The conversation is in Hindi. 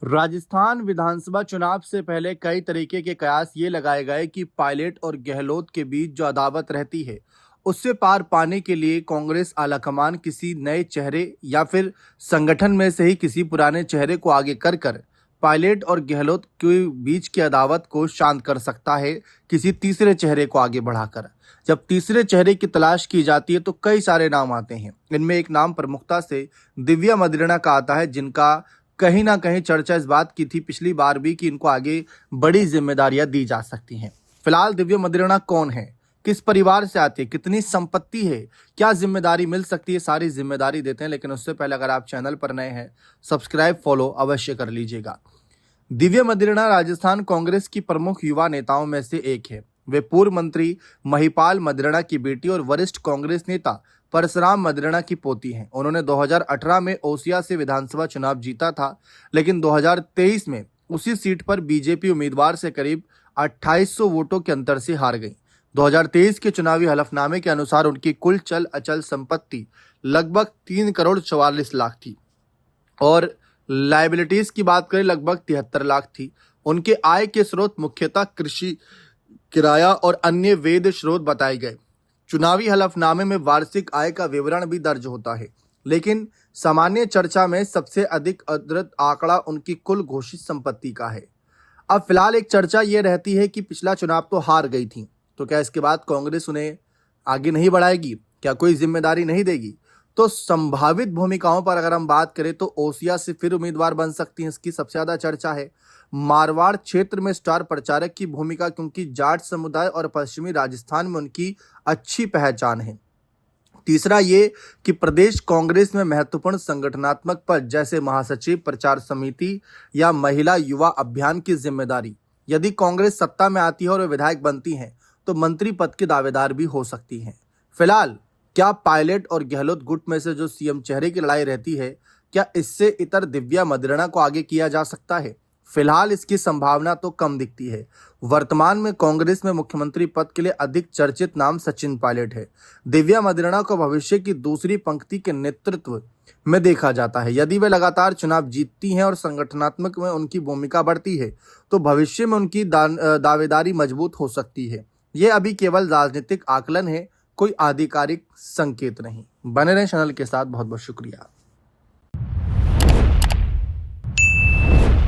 राजस्थान विधानसभा चुनाव से पहले कई तरीके के कयास ये लगाए गए कि पायलट और गहलोत के बीच जो अदावत रहती है उससे पार पाने के लिए कांग्रेस आलाकमान किसी नए चेहरे या फिर संगठन में से ही किसी पुराने चेहरे को आगे कर कर पायलट और गहलोत के बीच की अदावत को शांत कर सकता है किसी तीसरे चेहरे को आगे बढ़ाकर। जब तीसरे चेहरे की तलाश की जाती है तो कई सारे नाम आते हैं। इनमें एक नाम प्रमुखता से दिव्या मदेरणा का आता है, जिनका कहीं ना कहीं चर्चा इस बात की थी पिछली बार भी कि इनको आगे बड़ी जिम्मेदारियां दी जा सकती हैं। फिलहाल दिव्या मदेरणा कौन है, किस परिवार से आती है, कितनी संपत्ति है, क्या जिम्मेदारी मिल सकती है, सारी जिम्मेदारी देते हैं। लेकिन उससे पहले अगर आप चैनल पर नए हैं, सब्सक्राइब फॉलो अवश्य कर लीजिएगा। दिव्या मदेरणा राजस्थान कांग्रेस की प्रमुख युवा नेताओं में से एक है। वे पूर्व मंत्री महिपाल मदेरणा की बेटी और वरिष्ठ कांग्रेस नेता परसराम मदेरणा की पोती हैं। उन्होंने 2018 में ओसिया से विधानसभा चुनाव जीता था, लेकिन 2023 में उसी सीट पर बीजेपी उम्मीदवार से करीब 2800 वोटों के अंतर से हार गई। 2023 के चुनावी हलफनामे के अनुसार उनकी कुल चल अचल संपत्ति लगभग 3 करोड़ 44 लाख थी और लायबिलिटीज की बात करें लगभग 73 लाख थी। उनके आय के स्रोत मुख्यतः कृषि, किराया और अन्य वैध स्रोत बताए गए। चुनावी हलफनामे में वार्षिक आय का विवरण भी दर्ज होता है, लेकिन सामान्य चर्चा में सबसे अधिक उद्धृत आंकड़ा उनकी कुल घोषित संपत्ति का है। अब फिलहाल एक चर्चा ये रहती है कि पिछला चुनाव तो हार गई थी, तो क्या इसके बाद कांग्रेस उन्हें आगे नहीं बढ़ाएगी, क्या कोई जिम्मेदारी नहीं देगी? तो संभावित भूमिकाओं पर अगर हम बात करें तो ओसिया से फिर उम्मीदवार बन सकती हैं, इसकी सबसे ज्यादा चर्चा है। मारवाड़ क्षेत्र में स्टार प्रचारक की भूमिका, क्योंकि जाट समुदाय और पश्चिमी राजस्थान में उनकी अच्छी पहचान है। तीसरा ये कि प्रदेश कांग्रेस में महत्वपूर्ण संगठनात्मक पद जैसे महासचिव, प्रचार समिति या महिला युवा अभियान की जिम्मेदारी। यदि कांग्रेस सत्ता में आती है और वे विधायक बनती हैं तो मंत्री पद की दावेदार भी हो सकती हैं। फिलहाल क्या पायलट और गहलोत गुट में से जो सीएम चेहरे की लड़ाई रहती है, क्या इससे इतर दिव्या मदेरणा को आगे किया जा सकता है? फिलहाल इसकी संभावना तो कम दिखती है। वर्तमान में कांग्रेस में मुख्यमंत्री पद के लिए अधिक चर्चित नाम सचिन पायलट है। दिव्या मदेरणा को भविष्य की दूसरी पंक्ति के नेतृत्व में देखा जाता है। यदि वे लगातार चुनाव जीतती हैं और संगठनात्मक में उनकी भूमिका बढ़ती है तो भविष्य में उनकी दावेदारी मजबूत हो सकती है। ये अभी केवल राजनीतिक आकलन है, कोई आधिकारिक संकेत नहीं। बने रहें चैनल के साथ। बहुत बहुत शुक्रिया।